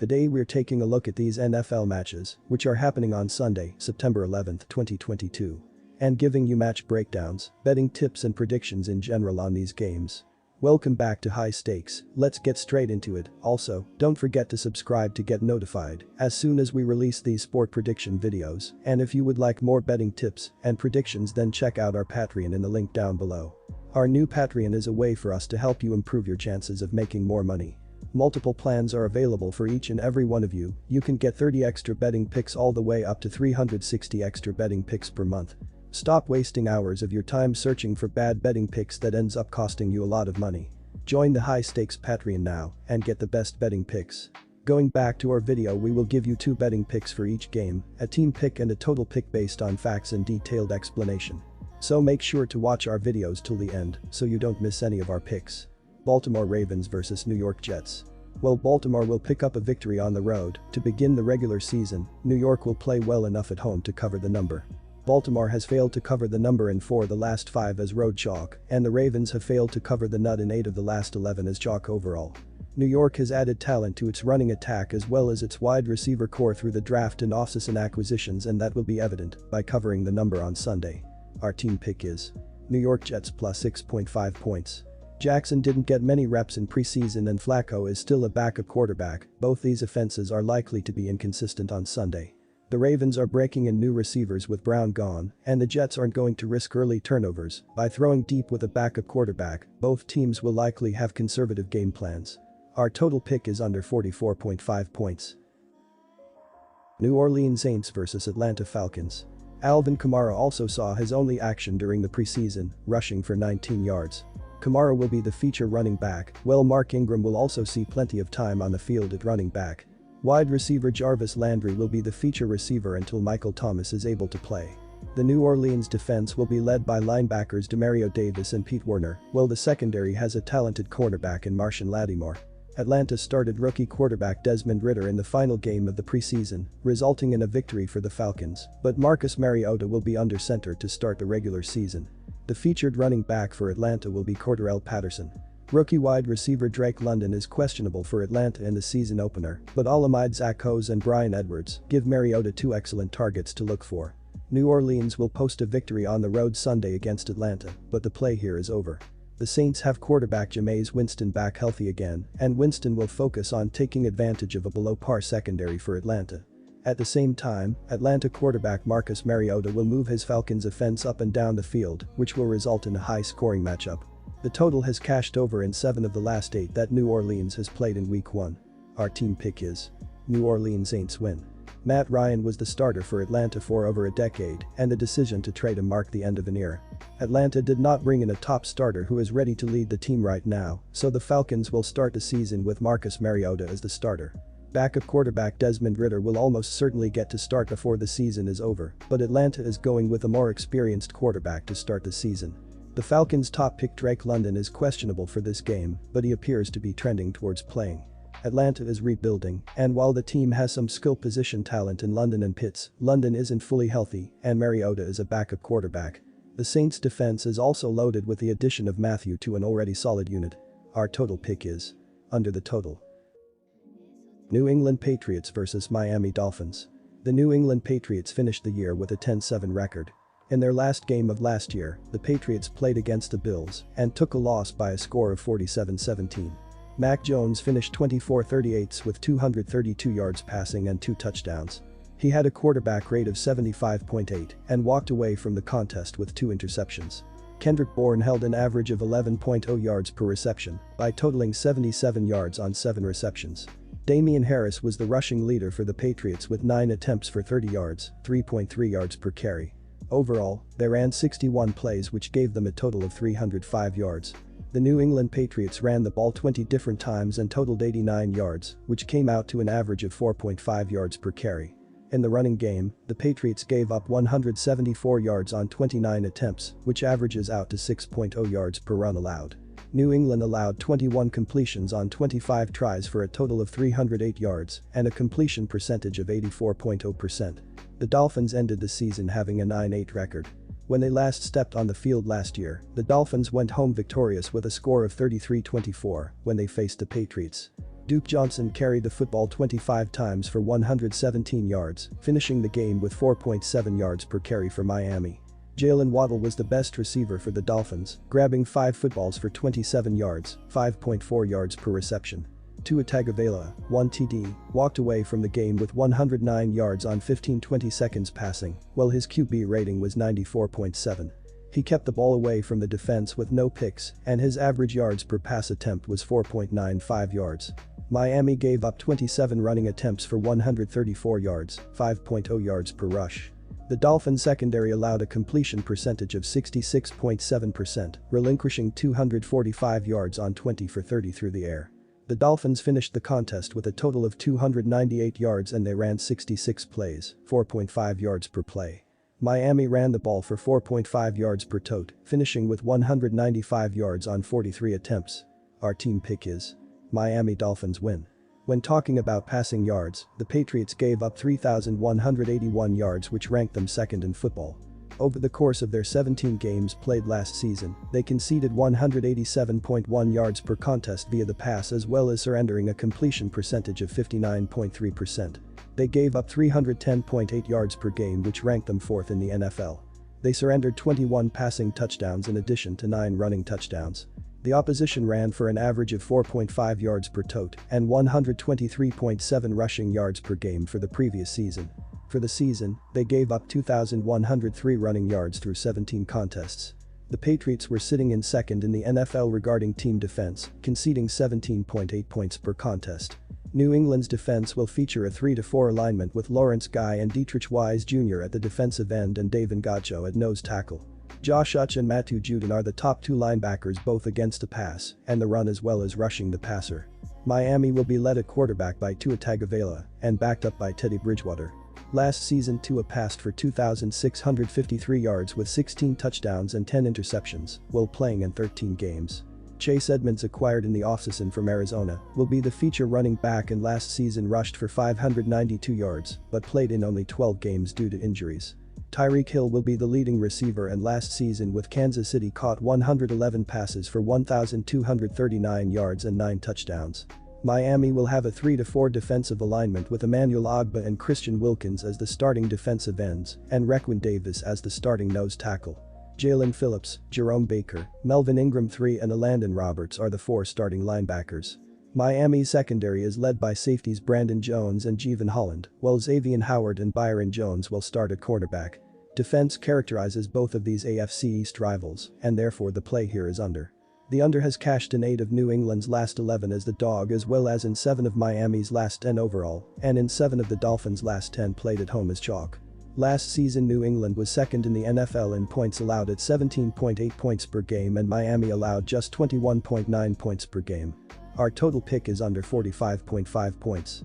Today we're taking a look at these NFL matches, which are happening on Sunday, September 11th, 2022. And giving you match breakdowns, betting tips and predictions in general on these games. Welcome back to High Stakes, let's get straight into it. Also, don't forget to subscribe to get notified as soon as we release these sport prediction videos, and if you would like more betting tips and predictions, then check out our Patreon in the link down below. Our new Patreon is a way for us to help you improve your chances of making more money. Multiple plans are available for each and every one of you. You can get 30 extra betting picks all the way up to 360 extra betting picks per month. Stop wasting hours of your time searching for bad betting picks that ends up costing you a lot of money. Join the High Stakes Patreon now and get the best betting picks. Going back to our video, we will give you 2 betting picks for each game, a team pick and a total pick based on facts and detailed explanation. So make sure to watch our videos till the end so you don't miss any of our picks. Baltimore Ravens vs New York Jets. Well, Baltimore will pick up a victory on the road to begin the regular season. New York will play well enough at home to cover the number. Baltimore has failed to cover the number in 4 of the last 5 as road chalk, and the Ravens have failed to cover the nut in 8 of the last 11 as chalk overall. New York has added talent to its running attack as well as its wide receiver core through the draft and offseason acquisitions, and that will be evident by covering the number on Sunday. Our team pick is New York Jets plus 6.5 points. Jackson didn't get many reps in preseason and Flacco is still a backup quarterback. Both these offenses are likely to be inconsistent on Sunday. The Ravens are breaking in new receivers with Brown gone, and the Jets aren't going to risk early turnovers by throwing deep with a backup quarterback. Both teams will likely have conservative game plans. Our total pick is under 44.5 points. New Orleans Saints vs Atlanta Falcons. Alvin Kamara also saw his only action during the preseason, rushing for 19 yards. Kamara will be the feature running back, while Mark Ingram will also see plenty of time on the field at running back. Wide receiver Jarvis Landry will be the feature receiver until Michael Thomas is able to play. The New Orleans defense will be led by linebackers Demario Davis and Pete Werner, while the secondary has a talented cornerback in Marshon Lattimore. Atlanta started rookie quarterback Desmond Ridder in the final game of the preseason, resulting in a victory for the Falcons, but Marcus Mariota will be under center to start the regular season. The featured running back for Atlanta will be Cordarrelle Patterson. Rookie wide receiver Drake London is questionable for Atlanta in the season opener, but Olamide Zaccheaus and Bryan Edwards give Mariota 2 excellent targets to look for. New Orleans will post a victory on the road Sunday against Atlanta, but the play here is over. The Saints have quarterback Jameis Winston back healthy again, and Winston will focus on taking advantage of a below-par secondary for Atlanta. At the same time, Atlanta quarterback Marcus Mariota will move his Falcons offense up and down the field, which will result in a high-scoring matchup. The total has cashed over in 7 of the last 8 that New Orleans has played in Week 1. Our team pick is New Orleans Saints win. Matt Ryan was the starter for Atlanta for over a decade, and the decision to trade him marked the end of an era. Atlanta did not bring in a top starter who is ready to lead the team right now, so the Falcons will start the season with Marcus Mariota as the starter. Backup quarterback Desmond Ridder will almost certainly get to start before the season is over, but Atlanta is going with a more experienced quarterback to start the season. The Falcons' top pick Drake London is questionable for this game, but he appears to be trending towards playing. Atlanta is rebuilding, and while the team has some skill position talent in London and Pitts, London isn't fully healthy, and Mariota is a backup quarterback. The Saints' defense is also loaded with the addition of Matthew to an already solid unit. Our total pick is under the total. New England Patriots vs Miami Dolphins. The New England Patriots finished the year with a 10-7 record. In their last game of last year, the Patriots played against the Bills and took a loss by a score of 47-17. Mac Jones finished 24-38 with 232 yards passing and 2 touchdowns. He had a quarterback rate of 75.8 and walked away from the contest with 2 interceptions. Kendrick Bourne held an average of 11.0 yards per reception by totaling 77 yards on 7 receptions. Damian Harris was the rushing leader for the Patriots with 9 attempts for 30 yards, 3.3 yards per carry. Overall, they ran 61 plays which gave them a total of 305 yards. The New England Patriots ran the ball 20 different times and totaled 89 yards, which came out to an average of 4.5 yards per carry. In the running game, the Patriots gave up 174 yards on 29 attempts, which averages out to 6.0 yards per run allowed. New England allowed 21 completions on 25 tries for a total of 308 yards and a completion percentage of 84.0%. The Dolphins ended the season having a 9-8 record. When they last stepped on the field last year, the Dolphins went home victorious with a score of 33-24 when they faced the Patriots. Duke Johnson carried the football 25 times for 117 yards, finishing the game with 4.7 yards per carry for Miami. Jalen Waddle was the best receiver for the Dolphins, grabbing 5 footballs for 27 yards, 5.4 yards per reception. Tua Tagovailoa, 1 TD, walked away from the game with 109 yards on 15-20 seconds passing, while his QB rating was 94.7. He kept the ball away from the defense with no picks, and his average yards per pass attempt was 4.95 yards. Miami gave up 27 running attempts for 134 yards, 5.0 yards per rush. The Dolphins secondary allowed a completion percentage of 66.7%, relinquishing 245 yards on 20 for 30 through the air. The Dolphins finished the contest with a total of 298 yards and they ran 66 plays, 4.5 yards per play. Miami ran the ball for 4.5 yards per tote, finishing with 195 yards on 43 attempts. Our team pick is Miami Dolphins win. When talking about passing yards, the Patriots gave up 3,181 yards, which ranked them second in football. Over the course of their 17 games played last season, they conceded 187.1 yards per contest via the pass as well as surrendering a completion percentage of 59.3%. They gave up 310.8 yards per game, which ranked them fourth in the NFL. They surrendered 21 passing touchdowns in addition to 9 running touchdowns. The opposition ran for an average of 4.5 yards per tote and 123.7 rushing yards per game for the previous season. For the season, they gave up 2,103 running yards through 17 contests. The Patriots were sitting in second in the NFL regarding team defense, conceding 17.8 points per contest. New England's defense will feature a 3-4 alignment with Lawrence Guy and Dietrich Wise Jr. at the defensive end and Dave Ngacho at nose tackle. Josh Uch and Matthew Judon are the top 2 linebackers both against the pass and the run as well as rushing the passer. Miami will be led at quarterback by Tua Tagovailoa and backed up by Teddy Bridgewater. Last season Tua passed for 2,653 yards with 16 touchdowns and 10 interceptions while playing in 13 games. Chase Edmonds, acquired in the offseason from Arizona, will be the feature running back and last season rushed for 592 yards but played in only 12 games due to injuries. Tyreek Hill will be the leading receiver and last season with Kansas City caught 111 passes for 1,239 yards and 9 touchdowns. Miami will have a 3-4 defensive alignment with Emmanuel Ogbah and Christian Wilkins as the starting defensive ends and Raekwon Davis as the starting nose tackle. Jalen Phillips, Jerome Baker, Melvin Ingram III and Elandon Roberts are the 4 starting linebackers. Miami's secondary is led by safeties Brandon Jones and Jeevan Holland, while Xavier Howard and Byron Jones will start at quarterback. Defense characterizes both of these AFC East rivals, and therefore the play here is under. The under has cashed in 8 of New England's last 11 as the dog as well as in 7 of Miami's last 10 overall, and in 7 of the Dolphins' last 10 played at home as chalk. Last season New England was second in the NFL in points allowed at 17.8 points per game and Miami allowed just 21.9 points per game. Our total pick is under 45.5 points.